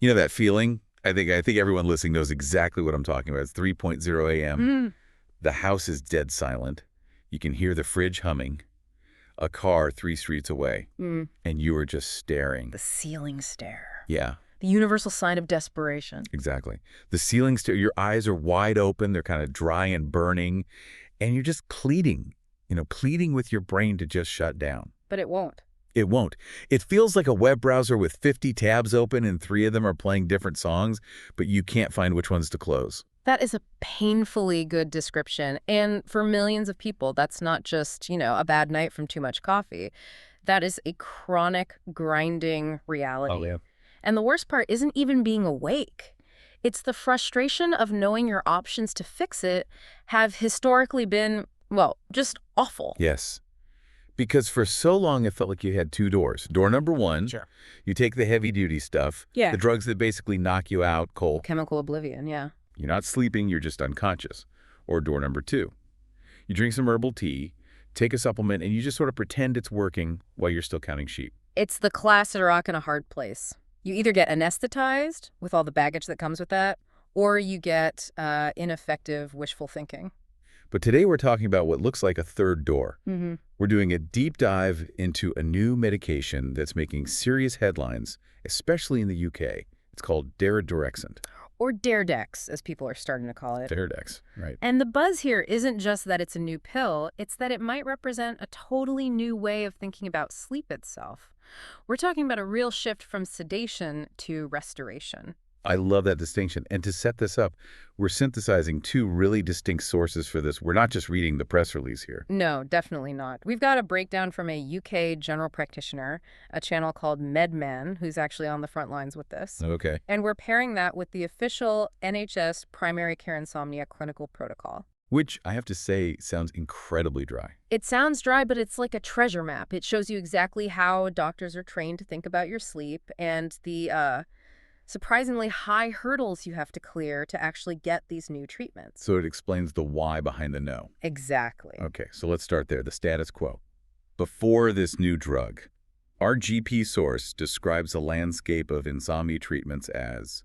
You know that feeling? I think everyone listening knows exactly what I'm talking about. It's 3:00 a.m. The house is dead silent. You can hear the fridge humming. A car 3 streets away. And you are just staring. The ceiling stare. Yeah. The universal sign of desperation. Exactly. The ceiling stare, your eyes are wide open. They're kind of dry and burning. And you're just pleading with your brain to just shut down. But it won't. It won't. It feels like a web browser with 50 tabs open and 3 of them are playing different songs, but you can't find which ones to close. That is a painfully good description. And for millions of people, that's not just, a bad night from too much coffee. That is a chronic, grinding reality. Oh, yeah. And the worst part isn't even being awake. It's the frustration of knowing your options to fix it have historically been, well, just awful. Yes. Because for so long, it felt like you had 2 doors. Door number 1, Sure. You take the heavy-duty stuff, Yeah. the drugs that basically knock you out cold. Chemical oblivion, yeah. You're not sleeping, you're just unconscious. Or door number 2, you drink some herbal tea, take a supplement, and you just sort of pretend it's working while you're still counting sheep. It's the classic rock in a hard place. You either get anesthetized with all the baggage that comes with that, or you get ineffective wishful thinking. But today we're talking about what looks like a third door. Mm-hmm. We're doing a deep dive into a new medication that's making serious headlines, especially in the UK. It's called Daridorexant. Or Daredex, as people are starting to call it. Daredex, right. And the buzz here isn't just that it's a new pill, it's that it might represent a totally new way of thinking about sleep itself. We're talking about a real shift from sedation to restoration. I love that distinction. And to set this up, we're synthesizing 2 really distinct sources for this. We're not just reading the press release here. No, definitely not. We've got a breakdown from a UK general practitioner, a channel called MedMan, who's actually on the front lines with this. Okay. And we're pairing that with the official NHS primary care insomnia clinical protocol. Which, I have to say, sounds incredibly dry. It sounds dry, but it's like a treasure map. It shows you exactly how doctors are trained to think about your sleep and the surprisingly high hurdles you have to clear to actually get these new treatments. So it explains the why behind the no. Exactly. Okay, so let's start there, the status quo. Before this new drug, our GP source describes the landscape of insomnia treatments as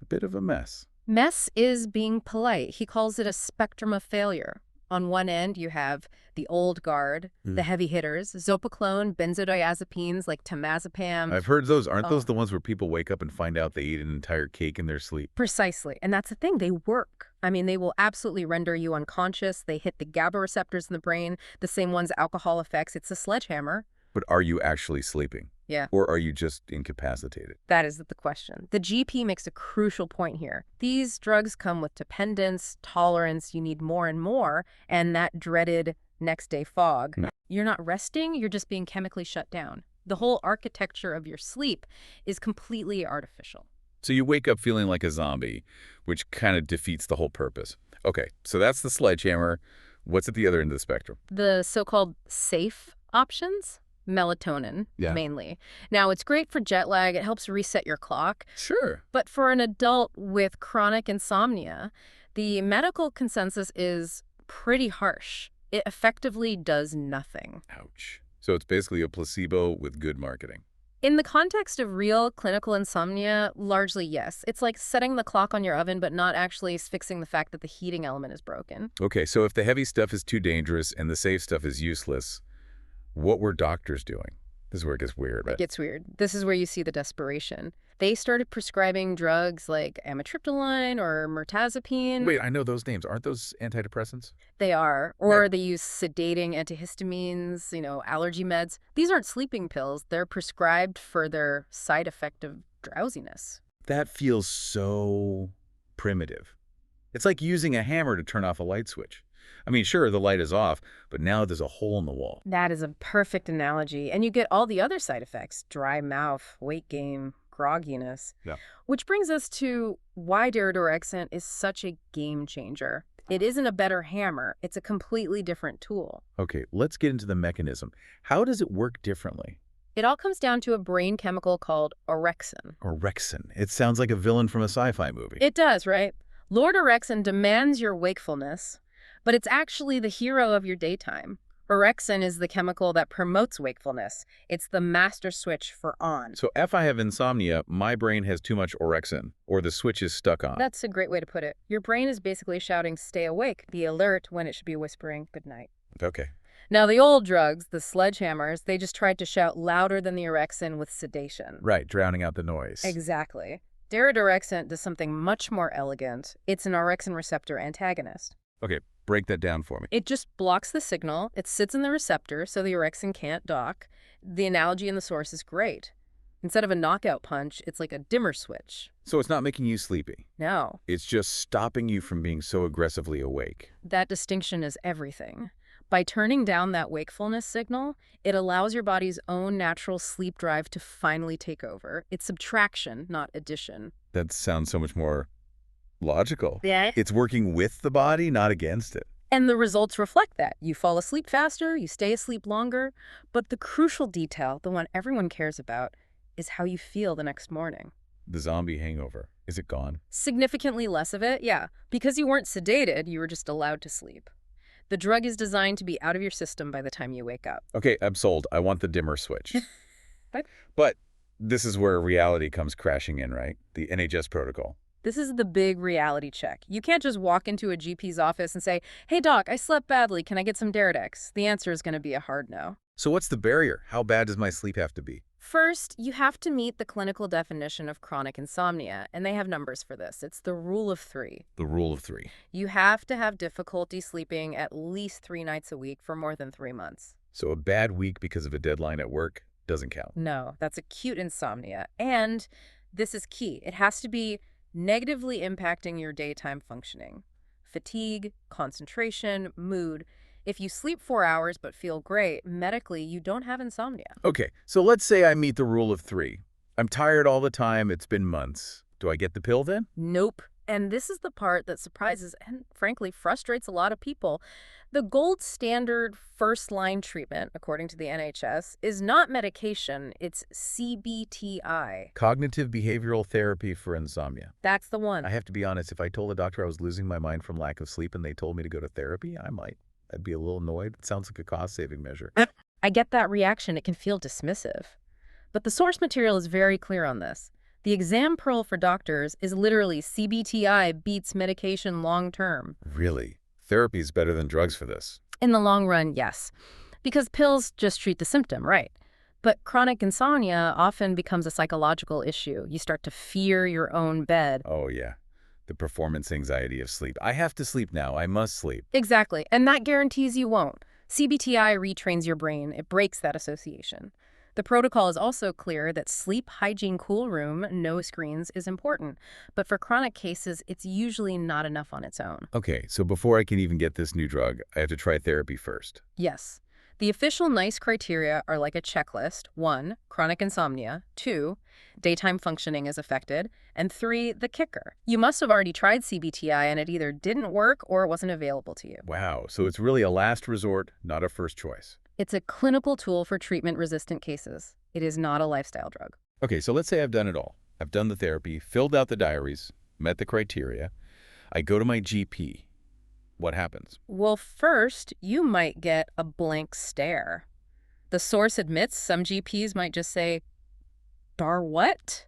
a bit of a mess. Mess is being polite. He calls it a spectrum of failure. On one end, you have the old guard, the heavy hitters, zopiclone, benzodiazepines like temazepam. I've heard those. Aren't those the ones where people wake up and find out they ate an entire cake in their sleep? Precisely. And that's the thing. They work. I mean, they will absolutely render you unconscious. They hit the GABA receptors in the brain, the same ones alcohol affects. It's a sledgehammer. But are you actually sleeping? Yeah. Or are you just incapacitated? That is the question. The GP makes a crucial point here. These drugs come with dependence, tolerance, you need more and more, and that dreaded next day fog. No. You're not resting, you're just being chemically shut down. The whole architecture of your sleep is completely artificial. So you wake up feeling like a zombie, which kind of defeats the whole purpose. Okay, so that's the sledgehammer. What's at the other end of the spectrum? The so-called safe options? Melatonin, mainly. Now, it's great for jet lag. It helps reset your clock. Sure. But for an adult with chronic insomnia, the medical consensus is pretty harsh. It effectively does nothing. Ouch. So it's basically a placebo with good marketing. In the context of real clinical insomnia, largely yes. It's like setting the clock on your oven, but not actually fixing the fact that the heating element is broken. Okay, so if the heavy stuff is too dangerous and the safe stuff is useless, what were doctors doing? This is where it gets weird, right? It gets weird. This is where you see the desperation. They started prescribing drugs like amitriptyline or mirtazapine. Wait, I know those names. Aren't those antidepressants? They are. Or they use sedating antihistamines, allergy meds. These aren't sleeping pills. They're prescribed for their side effect of drowsiness. That feels so primitive. It's like using a hammer to turn off a light switch. I mean, sure, the light is off, but now there's a hole in the wall. That is a perfect analogy. And you get all the other side effects: dry mouth, weight gain, grogginess. Yeah. Which brings us to why Daridorexant is such a game changer. It isn't a better hammer. It's a completely different tool. Okay, let's get into the mechanism. How does it work differently? It all comes down to a brain chemical called orexin. Orexin. It sounds like a villain from a sci-fi movie. It does, right? Lord Orexin demands your wakefulness, but it's actually the hero of your daytime. Orexin is the chemical that promotes wakefulness. It's the master switch for on. So if I have insomnia, my brain has too much orexin, or the switch is stuck on. That's a great way to put it. Your brain is basically shouting, stay awake, be alert, when it should be whispering, good night. Okay. Now, the old drugs, the sledgehammers, they just tried to shout louder than the orexin with sedation. Right, drowning out the noise. Exactly. Daridorexant does something much more elegant. It's an orexin receptor antagonist. Okay, break that down for me. It just blocks the signal. It sits in the receptor so the orexin can't dock. The analogy in the source is great. Instead of a knockout punch, it's like a dimmer switch. So it's not making you sleepy. No, It's just stopping you from being so aggressively awake. that distinction is everything. By turning down that wakefulness signal, it allows your body's own natural sleep drive to finally take over. It's subtraction, not addition. That sounds so much more logical. Yeah. It's working with the body, not against it. And the results reflect that. You fall asleep faster, you stay asleep longer. But the crucial detail, the one everyone cares about, is how you feel the next morning. The zombie hangover, is it gone? Significantly less of it, yeah. Because you weren't sedated, you were just allowed to sleep. The drug is designed to be out of your system by the time you wake up. Okay, I'm sold. I want the dimmer switch. But But this is where reality comes crashing in, right? The NHS protocol. this is the big reality check. You can't just walk into a GP's office and say, hey doc, I slept badly, can I get some Daredex? The answer is going to be a hard no. So what's the barrier? How bad does my sleep have to be? First, you have to meet the clinical definition of chronic insomnia, and they have numbers for this. It's the rule of 3. The rule of 3. You have to have difficulty sleeping at least 3 nights a week for more than 3 months. So a bad week because of a deadline at work doesn't count. No, that's acute insomnia. And this is key. It has to be negatively impacting your daytime functioning. Fatigue, concentration, mood. If you sleep 4 hours but feel great, medically, you don't have insomnia. Okay, so let's say I meet the rule of 3. I'm tired all the time. It's been months. Do I get the pill then? Nope. And this is the part that surprises and, frankly, frustrates a lot of people. The gold standard first-line treatment, according to the NHS, is not medication, it's CBTI. Cognitive behavioral therapy for insomnia. That's the one. I have to be honest, if I told a doctor I was losing my mind from lack of sleep and they told me to go to therapy, I might. I'd be a little annoyed. It sounds like a cost-saving measure. I get that reaction. It can feel dismissive. But the source material is very clear on this. The exam pearl for doctors is literally CBTI beats medication long-term. Really? Therapy is better than drugs for this? In the long run, yes. Because pills just treat the symptom, right? But chronic insomnia often becomes a psychological issue. You start to fear your own bed. Oh, yeah. The performance anxiety of sleep. I have to sleep now. I must sleep. Exactly. And that guarantees you won't. CBTI retrains your brain. It breaks that association. The protocol is also clear that sleep hygiene cool room, no screens, is important. But for chronic cases, it's usually not enough on its own. Okay, so before I can even get this new drug, I have to try therapy first. Yes. The official NICE criteria are like a checklist. 1, chronic insomnia. 2, daytime functioning is affected. And 3, the kicker. You must have already tried CBTI and it either didn't work or it wasn't available to you. Wow, so it's really a last resort, not a first choice. It's a clinical tool for treatment-resistant cases. It is not a lifestyle drug. Okay, so let's say I've done it all. I've done the therapy, filled out the diaries, met the criteria. I go to my GP. What happens? Well, first, you might get a blank stare. The source admits some GPs might just say, "Dar what?"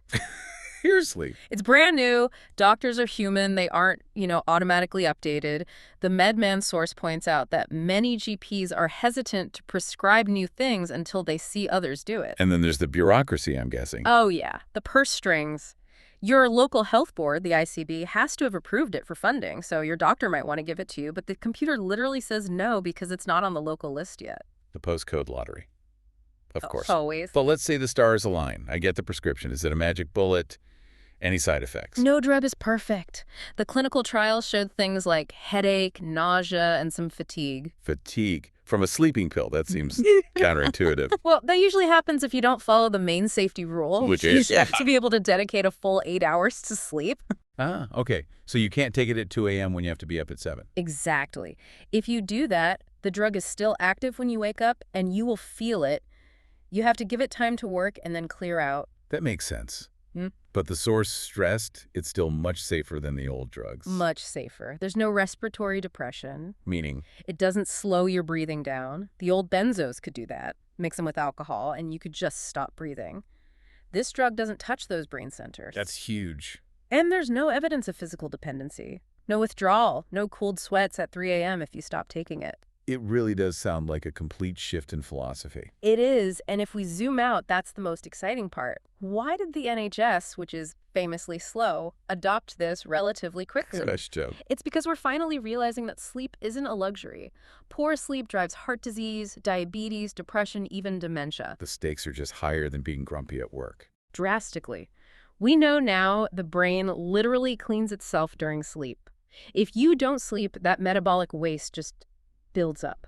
Seriously? It's brand new. Doctors are human. They aren't, automatically updated. The MedMan source points out that many GPs are hesitant to prescribe new things until they see others do it. And then there's the bureaucracy, I'm guessing. Oh, yeah. The purse strings. Your local health board, the ICB, has to have approved it for funding, so your doctor might want to give it to you, but the computer literally says no because it's not on the local list yet. The postcode lottery. Of course. Always. But let's say the stars align. I get the prescription. Is it a magic bullet? Any side effects? No drug is perfect. The clinical trials showed things like headache, nausea, and some fatigue. Fatigue. From a sleeping pill. That seems counterintuitive. Well, that usually happens if you don't follow the main safety rule, Which is? to be able to dedicate a full 8 hours to sleep. Ah, okay. So you can't take it at 2 a.m. when you have to be up at 7. Exactly. If you do that, the drug is still active when you wake up, and you will feel it. You have to give it time to work and then clear out. That makes sense. But the source stressed, it's still much safer than the old drugs. Much safer. There's no respiratory depression. Meaning? It doesn't slow your breathing down. The old benzos could do that. Mix them with alcohol, and you could just stop breathing. This drug doesn't touch those brain centers. That's huge. And there's no evidence of physical dependency. No withdrawal, no cold sweats at 3 a.m. if you stop taking it. It really does sound like a complete shift in philosophy. It is, and if we zoom out, that's the most exciting part. Why did the NHS, which is famously slow, adopt this relatively quickly? Fresh joke. It's because we're finally realizing that sleep isn't a luxury. Poor sleep drives heart disease, diabetes, depression, even dementia. The stakes are just higher than being grumpy at work. Drastically. We know now the brain literally cleans itself during sleep. If you don't sleep, that metabolic waste just builds up.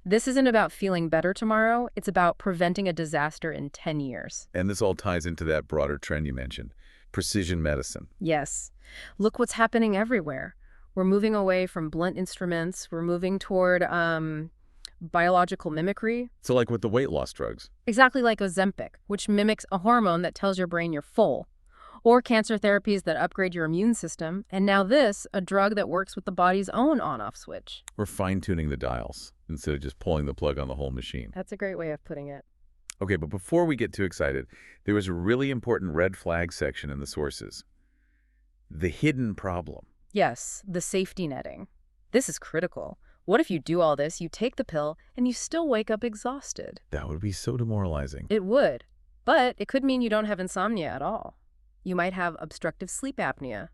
This isn't about feeling better tomorrow. It's about preventing a disaster in 10 years. And this all ties into that broader trend you mentioned, precision medicine. Yes. Look what's happening everywhere. We're moving away from blunt instruments. We're moving toward biological mimicry. So like with the weight loss drugs. Exactly like Ozempic, which mimics a hormone that tells your brain you're full. Or cancer therapies that upgrade your immune system. And now this, a drug that works with the body's own on-off switch. We're fine-tuning the dials instead of just pulling the plug on the whole machine. That's a great way of putting it. Okay, but before we get too excited, there was a really important red flag section in the sources. The hidden problem. Yes, the safety netting. This is critical. What if you do all this, you take the pill, and you still wake up exhausted? That would be so demoralizing. It would. But it could mean you don't have insomnia at all. You might have obstructive sleep apnea,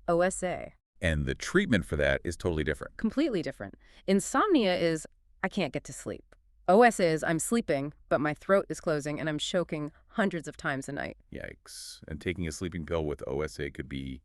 OSA. And the treatment for that is totally different. Completely different. Insomnia is, I can't get to sleep. OSA is, I'm sleeping, but my throat is closing and I'm choking hundreds of times a night. Yikes. And taking a sleeping pill with OSA could be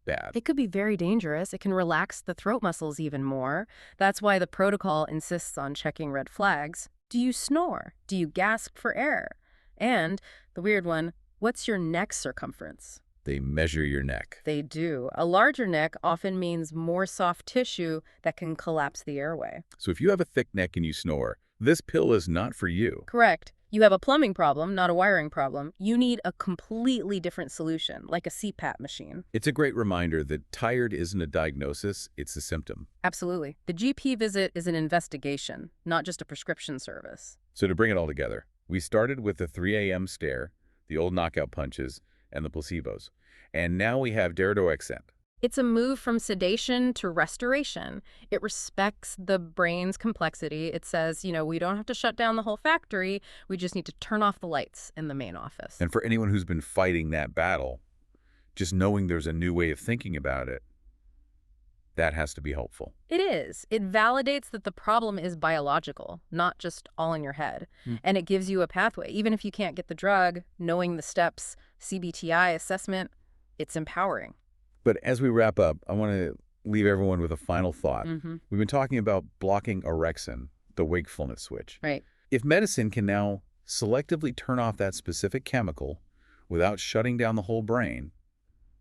bad. It could be very dangerous. It can relax the throat muscles even more. That's why the protocol insists on checking red flags. Do you snore? Do you gasp for air? And, the weird one, what's your neck circumference? They measure your neck. They do. A larger neck often means more soft tissue that can collapse the airway. So if you have a thick neck and you snore, this pill is not for you. Correct. You have a plumbing problem, not a wiring problem. You need a completely different solution, like a CPAP machine. It's a great reminder that tired isn't a diagnosis, it's a symptom. Absolutely. The GP visit is an investigation, not just a prescription service. So to bring it all together, we started with the 3 a.m. stare, the old knockout punches, and the placebos. And now we have Daridorexant. It's a move from sedation to restoration. It respects the brain's complexity. It says, we don't have to shut down the whole factory. We just need to turn off the lights in the main office. And for anyone who's been fighting that battle, just knowing there's a new way of thinking about it, that has to be helpful. It is. It validates that the problem is biological, not just all in your head. And it gives you a pathway. Even if you can't get the drug, knowing the steps, CBTI assessment, it's empowering. But as we wrap up, I want to leave everyone with a final thought. We've been talking about blocking orexin, the wakefulness switch. Right. If medicine can now selectively turn off that specific chemical without shutting down the whole brain,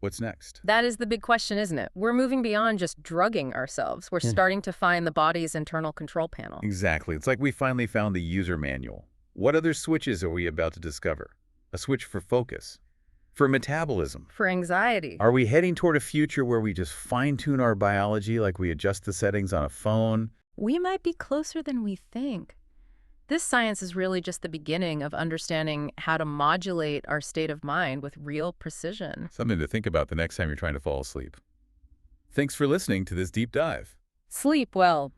what's next? That is the big question, isn't it? We're moving beyond just drugging ourselves. We're starting to find the body's internal control panel. Exactly. It's like we finally found the user manual. What other switches are we about to discover? A switch for focus, for metabolism, for anxiety. Are we heading toward a future where we just fine-tune our biology like we adjust the settings on a phone? We might be closer than we think. This science is really just the beginning of understanding how to modulate our state of mind with real precision. Something to think about the next time you're trying to fall asleep. Thanks for listening to this deep dive. Sleep well.